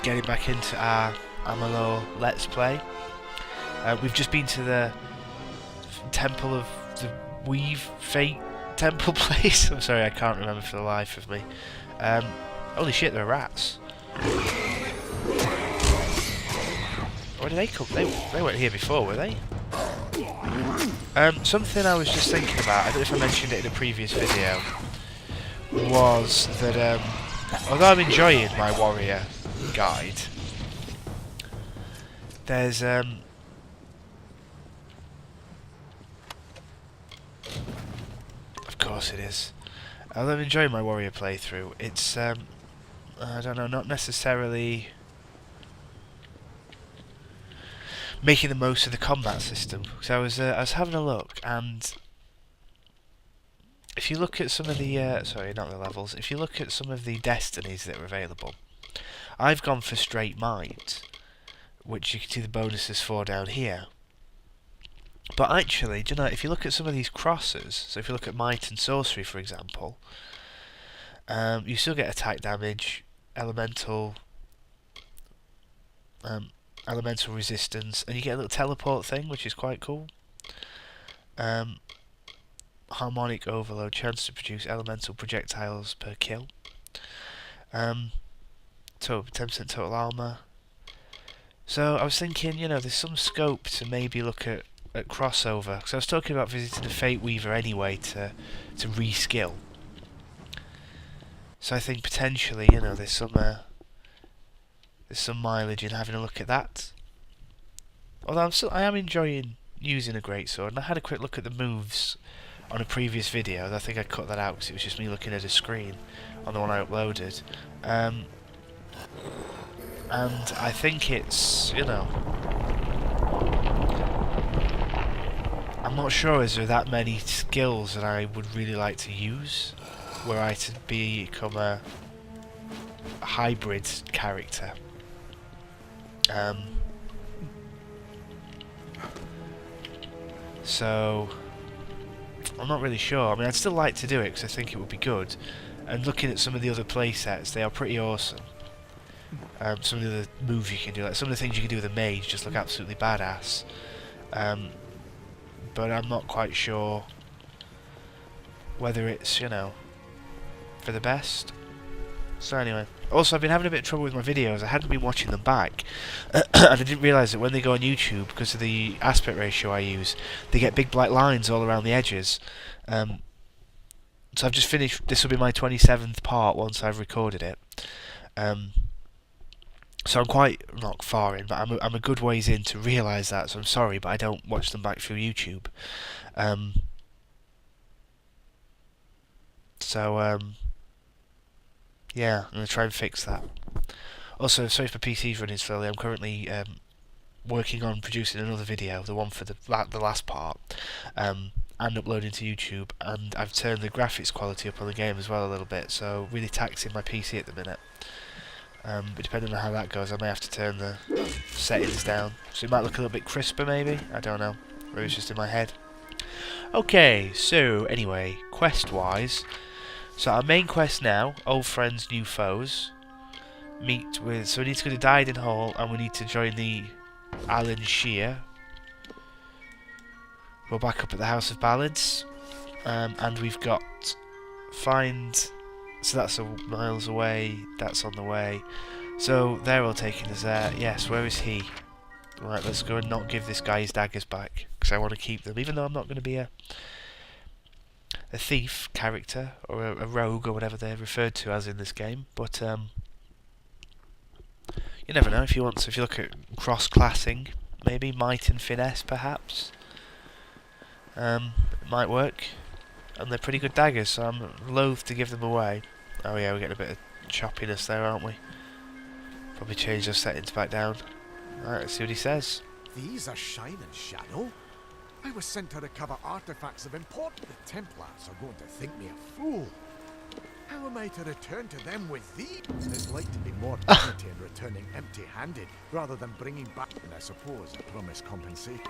getting back into our Amalur Let's Play. We've just been to the Temple of the Weave Fate Temple place. I'm sorry, I can't remember for the life of me. Holy shit, there are rats. Where did they come? They weren't here before, were they? Something I was just thinking about, I don't know if I mentioned it in a previous video, was that although I'm enjoying my warrior guide, there's of course it is. Although I'm enjoying my warrior playthrough, it's I don't know, not necessarily making the most of the combat system. So I was having a look, and if you look at some of the sorry, not the levels. If you look at some of the destinies that are available, I've gone for straight might, which you can see the bonuses for down here. But actually, do you know, if you look at some of these crosses, so if you look at might and sorcery, for example, you still get attack damage, elemental resistance, and you get a little teleport thing, which is quite cool. Harmonic overload, chance to produce elemental projectiles per kill. So 10% total armor. So I was thinking, you know, there's some scope to maybe look at crossover, because I was talking about visiting the Fate Weaver anyway to reskill. So I think potentially, you know, there's some mileage in having a look at that. Although I am enjoying using a greatsword, and I had a quick look at the moves on a previous video. I think I cut that out because it was just me looking at a screen on the one I uploaded. And I think it's, you know, I'm not sure is there that many skills that I would really like to use were I to become a hybrid character. So I'm not really sure. I mean, I'd still like to do it because I think it would be good. And looking at some of the other playsets, they are pretty awesome. Some of the other moves you can do, like some of the things you can do with a mage, just look absolutely badass. But I'm not quite sure whether it's, you know, for the best. So anyway, also I've been having a bit of trouble with my videos. I hadn't been watching them back, and I didn't realise that when they go on YouTube, because of the aspect ratio I use, they get big black lines all around the edges. So I've just finished. This will be my 27th part once I've recorded it. So I'm quite not far in, but I'm a good ways in to realise that. So I'm sorry, but I don't watch them back through YouTube. Yeah, I'm going to try and fix that. Also, sorry if my PC's running slowly. I'm currently working on producing another video, the one for the last part, and uploading to YouTube. And I've turned the graphics quality up on the game as well a little bit, so really taxing my PC at the minute. But depending on how that goes, I may have to turn the settings down, so it might look a little bit crisper maybe, I don't know, or it's just in my head. Okay, so anyway, quest-wise, so our main quest now, old friends, new foes, meet with, so we need to go to Dyden Hall, and we need to join the Alan Shear. We're back up at the House of Ballads, and we've got find. So that's miles away, that's on the way. So they're all taking us there. Yes, where is he? Right, let's go and not give this guy his daggers back, because I want to keep them, even though I'm not going to be a thief character, or a rogue, or whatever they're referred to as in this game. But you never know, if you want to, if you look at cross-classing, maybe might and finesse perhaps, it might work. And they're pretty good daggers, so I'm loath to give them away. Oh yeah, we're getting a bit of choppiness there, aren't we? Probably change those settings back down. Alright, let's see what he says. These are shining, Shadow. I was sent to recover artifacts of importance. The Templars are going to think me a fool. How am I to return to them with these? It's like to be more dignity in returning empty-handed, rather than bringing back, and I suppose, a promised compensation.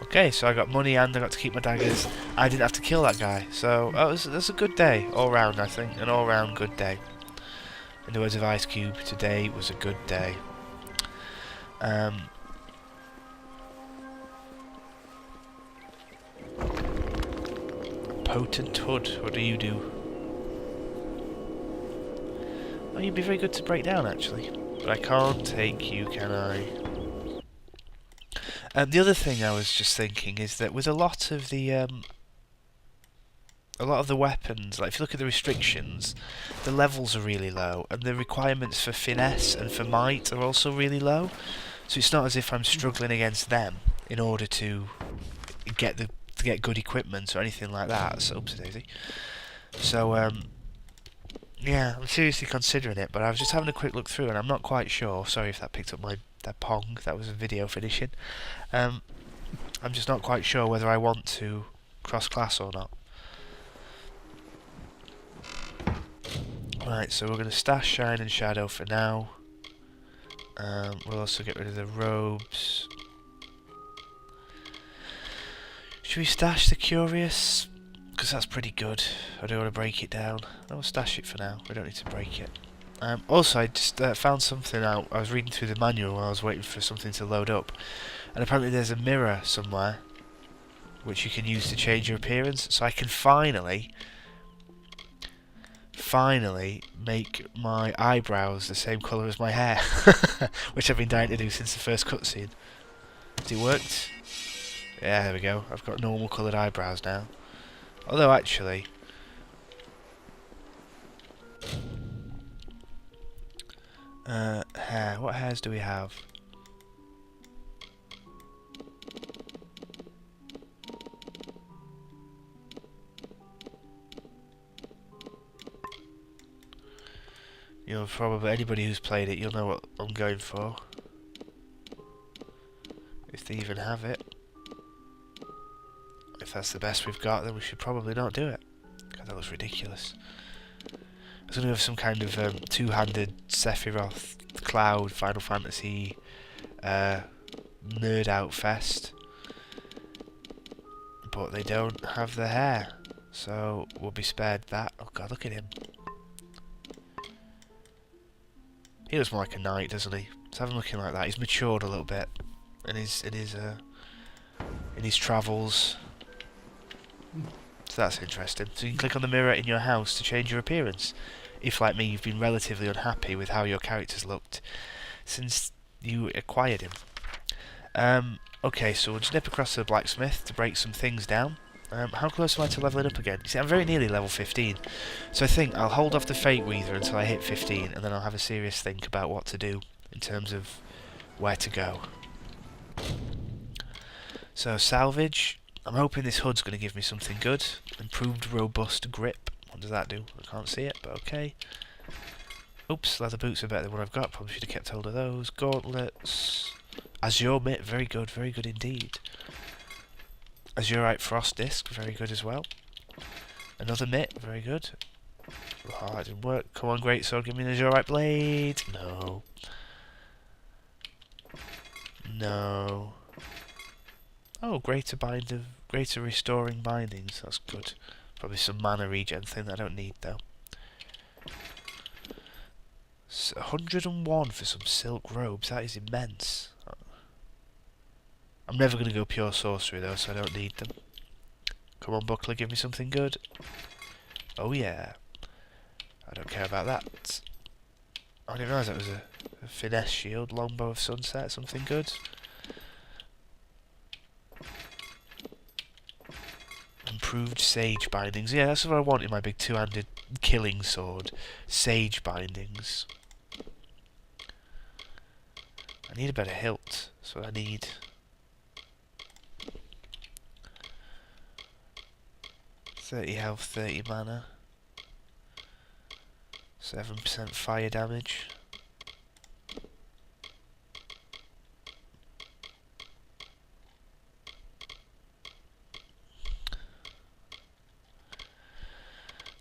Okay, so I got money and I got to keep my daggers. I didn't have to kill that guy, so that's a good day all round. I think an all-round good day. In the words of Ice Cube, today was a good day. Potent hood, what do you do? Oh, you'd be very good to break down, actually. But I can't take you, can I? The other thing I was just thinking is that with a lot of the weapons, like if you look at the restrictions, the levels are really low, and the requirements for finesse and for might are also really low. So it's not as if I'm struggling against them in order to get good equipment or anything like that. So, oopsie daisy. So yeah, I'm seriously considering it, but I was just having a quick look through, and I'm not quite sure. Sorry if that picked up that pong. That was a video finishing. I'm just not quite sure whether I want to cross-class or not. Right, so we're going to stash Shine and Shadow for now. We'll also get rid of the robes. Should we stash the Curious? Because that's pretty good. I don't want to break it down. I'll stash it for now. We don't need to break it. Also, I just found something out. I was reading through the manual while I was waiting for something to load up. And apparently there's a mirror somewhere which you can use to change your appearance. So I can finally make my eyebrows the same colour as my hair. Which I've been dying to do since the first cutscene. Has it worked? Yeah, there we go. I've got normal coloured eyebrows now. Although, actually... hair. What hairs do we have? You'll probably... Anybody who's played it, you'll know what I'm going for. If they even have it. If that's the best we've got, then we should probably not do it. God, that looks ridiculous. It's going to have some kind of two-handed Sephiroth Cloud Final Fantasy nerd out fest. But they don't have the hair. So we'll be spared that. Oh god, look at him. He looks more like a knight, doesn't he? Let's have him looking like that. He's matured a little bit in his travels. So that's interesting. So you can click on the mirror in your house to change your appearance. If, like me, you've been relatively unhappy with how your character's looked since you acquired him. Okay, so we'll just nip across to the blacksmith to break some things down. How close am I to leveling up again? You see, I'm very nearly level 15. So I think I'll hold off the Fate Weaver until I hit 15, and then I'll have a serious think about what to do in terms of where to go. So, salvage. I'm hoping this hood's going to give me something good. Improved robust grip. What does that do? I can't see it, but okay. Oops, leather boots are better than what I've got. Probably should have kept hold of those. Gauntlets. Azure mitt, very good indeed. Azurite frost disc, very good as well. Another mitt, very good. Oh, that didn't work. Come on, greatsword, give me an Azurite blade. No. No. Oh, greater restoring bindings. That's good. Probably some mana regen thing that I don't need though. 101 for some silk robes. That is immense. I'm never going to go pure sorcery though, so I don't need them. Come on, buckler, give me something good. Oh yeah. I don't care about that. I didn't realise that was a finesse shield. Longbow of sunset, something good. Improved sage bindings. Yeah, that's what I want in my big two-handed killing sword. Sage bindings. I need a better hilt. That's what I need. .30 health, 30 mana. 7% fire damage.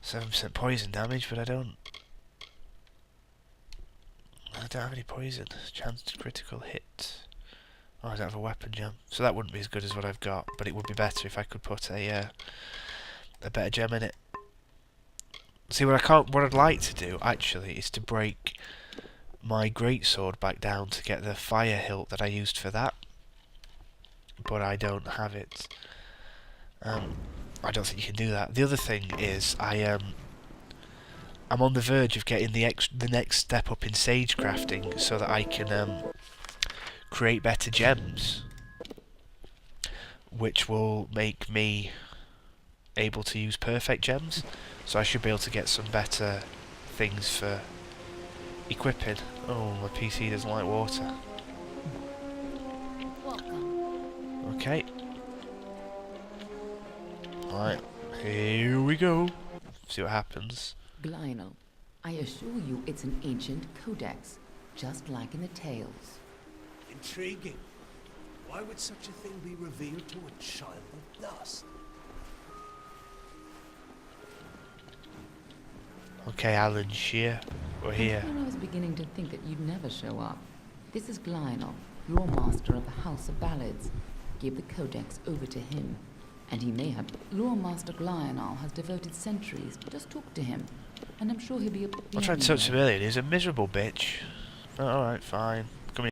.7% poison damage, but I don't have any poison. Chanced critical hit. Oh, I don't have a weapon gem, so that wouldn't be as good as what I've got. But it would be better if I could put a better gem in it. See, what I'd like to do actually is to break my greatsword back down to get the fire hilt that I used for that, but I don't have it. I don't think you can do that. The other thing is, I'm on the verge of getting the next step up in sage crafting so that I can create better gems, which will make me able to use perfect gems. So I should be able to get some better things for equipping. Oh, my PC doesn't like water. Okay. Right, here we go. See what happens. Glynel, I assure you it's an ancient codex, just like in the tales. Intriguing. Why would such a thing be revealed to a child of dust? Okay, Alan Shear, we're here. I was beginning to think that you'd never show up. This is Glynel, lore master of the House of Ballads. Give the codex over to him, and he may have... Lore master Glynel has devoted centuries. Just talk to him, and I'm sure he'll be... I tried to talk to him earlier and he's a miserable bitch. Alright, fine.